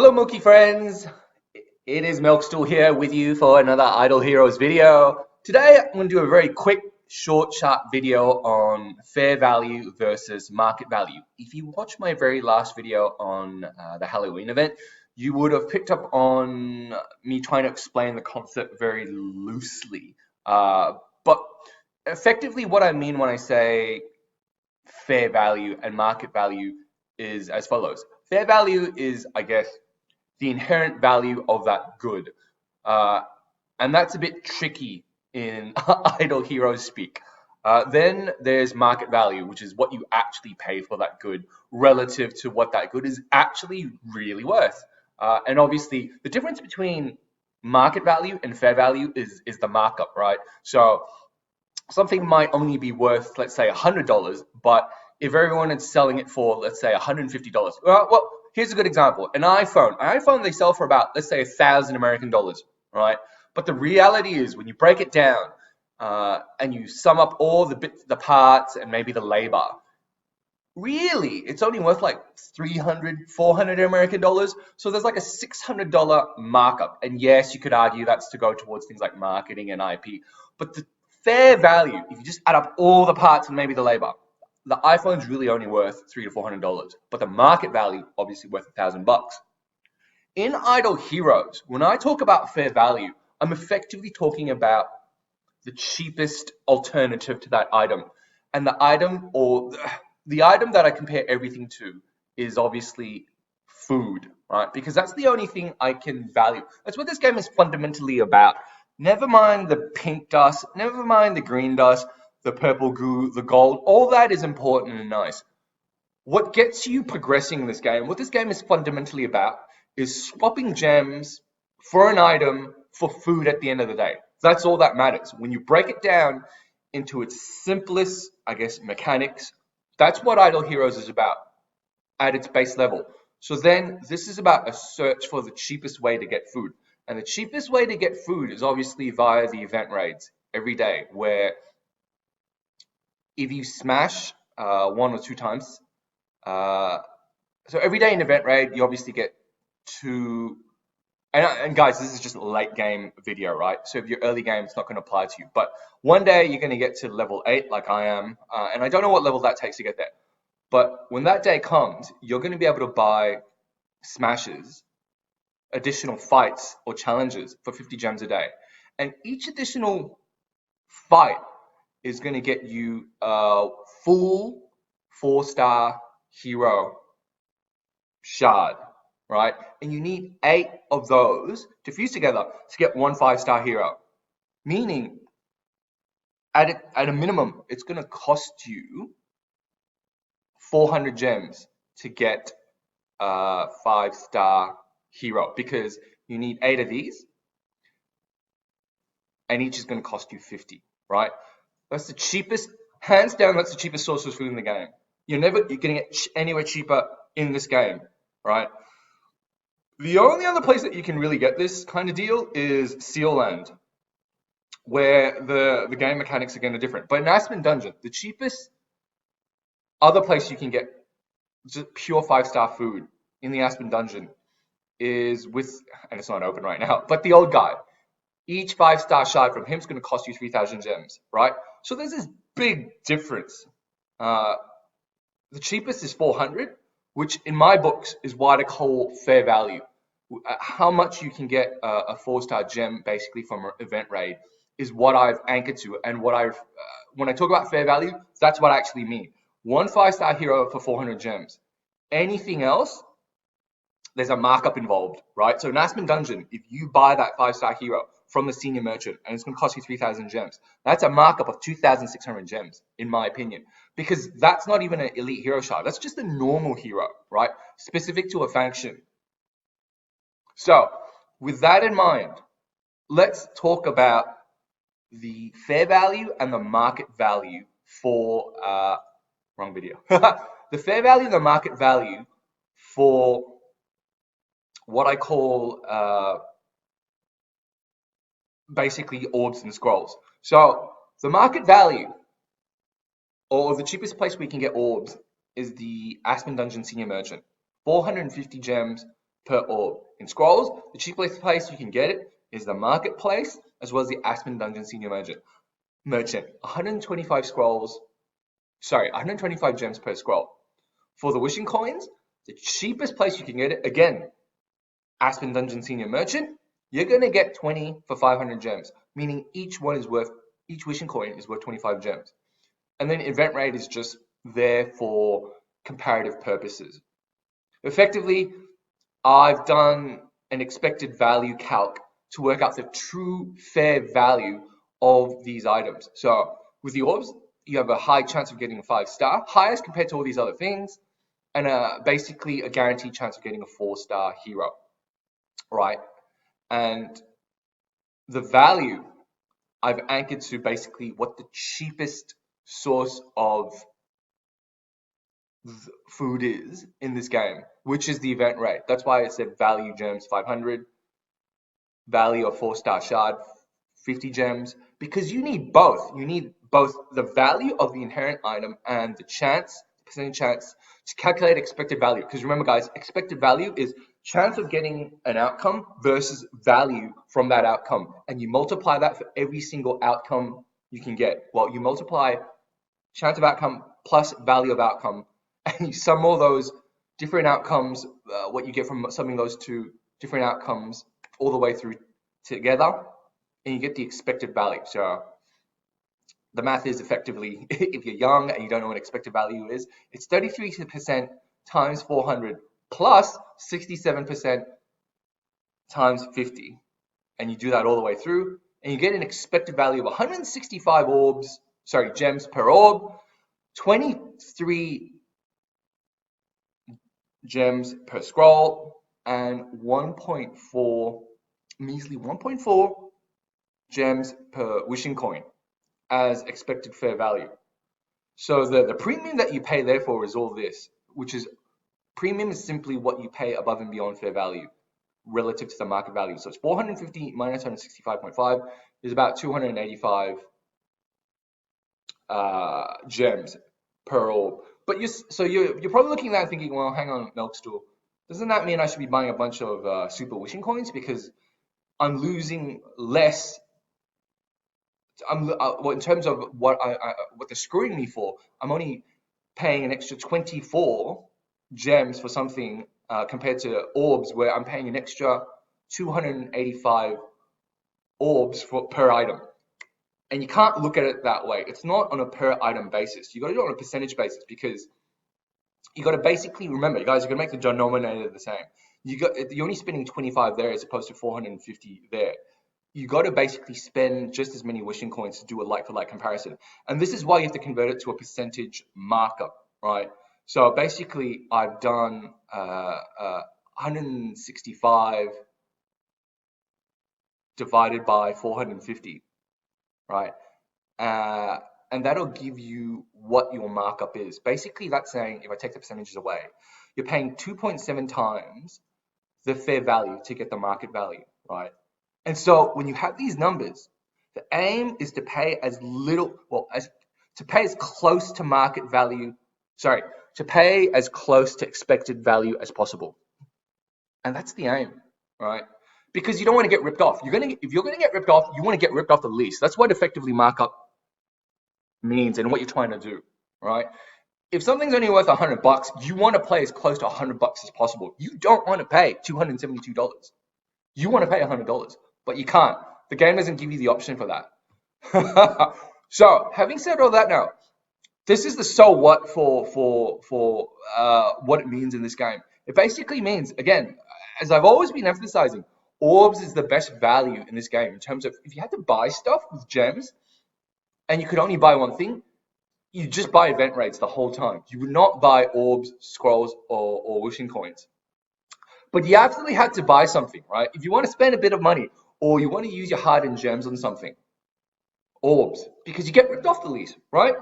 Hello, Mookie friends. It is Milkstool here with you for another Idle Heroes video. Today, I'm going to do a very quick, short, sharp video on fair value versus market value. If you watched my very last video on the Halloween event, you would have picked up on me trying to explain the concept very loosely. But effectively, what I mean when I say fair value and market value is as follows. Fair value is, I guess, the inherent value of that good. Uh, and that's a bit tricky in Idle Heroes speak. Then there's market value, which is what you actually pay for that good relative to what that good is actually really worth. And obviously, the difference between market value and fair value is the markup, right? So something might only be worth, let's say, $100, but if everyone is selling it for, let's say, $150, well, here's a good example. An iPhone they sell for about, let's say, 1,000 American dollars, right? But the reality is, when you break it down and you sum up all the bits, the parts, and maybe the labor, really, it's only worth like 300, 400 American dollars. So there's like a $600 markup. And yes, you could argue that's to go towards things like marketing and IP. But the fair value, if you just add up all the parts and maybe the labor, the iPhone's really only worth $300 to $400. But the market value, obviously worth $1,000. In Idle Heroes, when I talk about fair value, I'm effectively talking about the cheapest alternative to that item. And the item that I compare everything to is obviously food, right? Because that's the only thing I can value. That's what this game is fundamentally about. Never mind the pink dust, never mind the green dust, the purple goo, the gold, all that is important and nice. What gets you progressing in this game, what this game is fundamentally about, is swapping gems for an item for food at the end of the day. That's all that matters. When you break it down into its simplest, I guess, mechanics, that's what Idle Heroes is about at its base level. So then this is about a search for the cheapest way to get food. And the cheapest way to get food is obviously via the event raids every day, where if you smash one or two times, so every day in event raid, you obviously get two. And guys, this is just a late game video, right? So if you're early game, it's not going to apply to you. But one day you're going to get to level 8, like I am, and I don't know what level that takes to get there. But when that day comes, you're going to be able to buy smashes, additional fights or challenges for 50 gems a day, and each additional fight is going to get you a full 4-star hero shard, right? And you need 8 of those to fuse together to get one 5-star hero. Meaning, at a minimum, it's going to cost you 400 gems to get a 5-star hero, because you need 8 of these, and each is going to cost you 50, right? That's the cheapest, hands down, that's the cheapest source of food in the game. You're getting it anywhere cheaper in this game, right? The only other place that you can really get this kind of deal is Seal Land, where the game mechanics are going to different. But in Aspen Dungeon, the cheapest other place you can get just pure 5-star food in the Aspen Dungeon is with, and it's not open right now, but the old guy. Each 5-star shard from him is going to cost you 3,000 gems, right? So there's this big difference. The cheapest is 400, which in my books is what I call fair value. How much you can get a 4-star gem basically from an event raid is what I've anchored to, and what when I talk about fair value, that's what I actually mean. One 5-star hero for 400 gems. Anything else, there's a markup involved, right? So in Aspen Dungeon, if you buy that 5-star hero from the senior merchant and it's going to cost you 3,000 gems, that's a markup of 2,600 gems, in my opinion, because that's not even an elite hero shard. That's just a normal hero, right? Specific to a faction. So with that in mind, let's talk about the fair value and the market value for, wrong video. The fair value and the market value for what I call basically orbs and scrolls. So the market value, or the cheapest place we can get orbs, is the Aspen Dungeon Senior Merchant. 450 gems per orb. In Scrolls, the cheapest place you can get it is the Marketplace, as well as the Aspen Dungeon Senior Merchant. 125 gems per scroll. For the Wishing Coins, the cheapest place you can get it, again, Aspen Dungeon Senior Merchant, you're going to get 20 for 500 gems, meaning each Wishing Coin is worth 25 gems. And then Event Rate is just there for comparative purposes. Effectively, I've done an expected value calc to work out the true fair value of these items. So with the orbs, you have a high chance of getting a 5-star, highest compared to all these other things, and basically a guaranteed chance of getting a 4-star hero, right? And the value I've anchored to basically what the cheapest source of food is in this game, which is the event rate. That's why I said value gems 500, value of 4-star shard 50 gems, because you need both. You need both the value of the inherent item and the percentage chance to calculate expected value. Because remember, guys, expected value is chance of getting an outcome versus value from that outcome, and you multiply that for every single outcome you can get. Well, you multiply chance of outcome plus value of outcome, and you sum all those different outcomes, what you get from summing those two different outcomes all the way through together, and you get the expected value. So the math is effectively, if you're young and you don't know what expected value is, it's 33% times 400 plus 67% times 50. And you do that all the way through, and you get an expected value of 165 gems per orb, 23 gems per scroll, and measly 1.4 gems per wishing coin as expected fair value. So the premium that you pay therefore is all this, which is premium is simply what you pay above and beyond fair value relative to the market value. So it's 450 minus 165.5 is about 285 gems per orb. But you're probably looking at that thinking, well, hang on, Milkstool, doesn't that mean I should be buying a bunch of super wishing coins because I'm losing less? Well, in terms of what they're screwing me for, I'm only paying an extra 24 gems for something compared to orbs where I'm paying an extra 285 orbs per item. And you can't look at it that way. It's not on a per item basis. You got to do it on a percentage basis, because you got to basically remember, you guys are going to make the denominator the same. You're only spending 25 there as opposed to 450 there. You got to basically spend just as many wishing coins to do a like-for-like comparison. And this is why you have to convert it to a percentage markup, right? So basically, I've done 165 divided by 450, right? And that'll give you what your markup is. Basically, that's saying, if I take the percentages away, you're paying 2.7 times the fair value to get the market value, right? And so when you have these numbers, the aim is to pay as close to market value, to pay as close to expected value as possible. And that's the aim, right? Because you don't want to get ripped off. If you're going to get ripped off, you want to get ripped off the least. That's what effectively markup means and what you're trying to do, right? If something's only worth $100, you want to play as close to $100 as possible. You don't want to pay $272. You want to pay $100, but you can't. The game doesn't give you the option for that. So, having said all that now, this is the so what for what it means in this game. It basically means, again, as I've always been emphasizing, orbs is the best value in this game in terms of if you had to buy stuff with gems and you could only buy one thing, you just buy event rates the whole time. You would not buy orbs, scrolls, or wishing coins. But you absolutely had to buy something, right? If you want to spend a bit of money or you want to use your hard-earned gems on something, orbs, because you get ripped off the lease, right?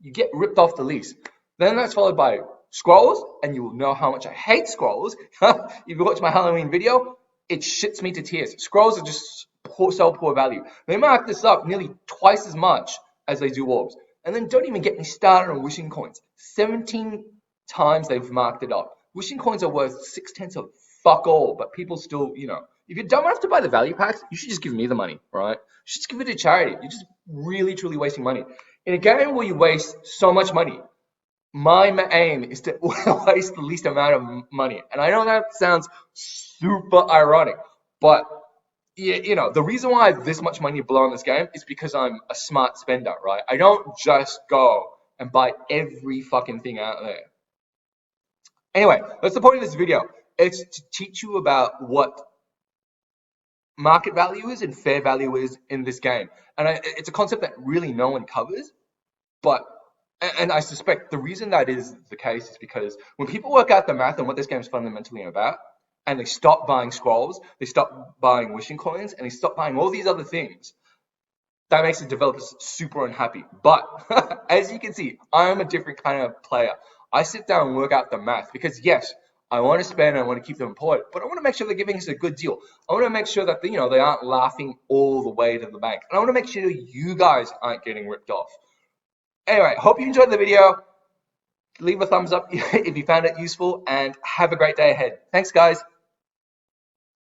You get ripped off the lease. Then that's followed by scrolls, and you will know how much I hate scrolls. If you watch my Halloween video, it shits me to tears. Scrolls are just so poor value. They mark this up nearly twice as much as they do orbs. And then don't even get me started on wishing coins. 17 times they've marked it up. Wishing coins are worth 0.6 fuck all, but people still, you know, if you're dumb enough to buy the value packs, you should just give me the money, right? You should just give it to charity. You're just really, truly wasting money. In a game where you waste so much money, my aim is to waste the least amount of money. And I know that sounds super ironic, but you know, the reason why I have this much money below in this game is because I'm a smart spender, right? I don't just go and buy every fucking thing out there. Anyway, that's the point of this video. It's to teach you about what market value is and fair value is in this game. And it's a concept that really no one covers, but and I suspect the reason that is the case is because when people work out the math on what this game is fundamentally about, and they stop buying scrolls, they stop buying wishing coins, and they stop buying all these other things, that makes the developers super unhappy. But as you can see, I'm a different kind of player. I sit down and work out the math because yes, I want to spend, I want to keep them employed, but I want to make sure they're giving us a good deal. I want to make sure that, you know, they aren't laughing all the way to the bank. And I want to make sure you guys aren't getting ripped off. Anyway, hope you enjoyed the video. Leave a thumbs up if you found it useful, and have a great day ahead. Thanks, guys.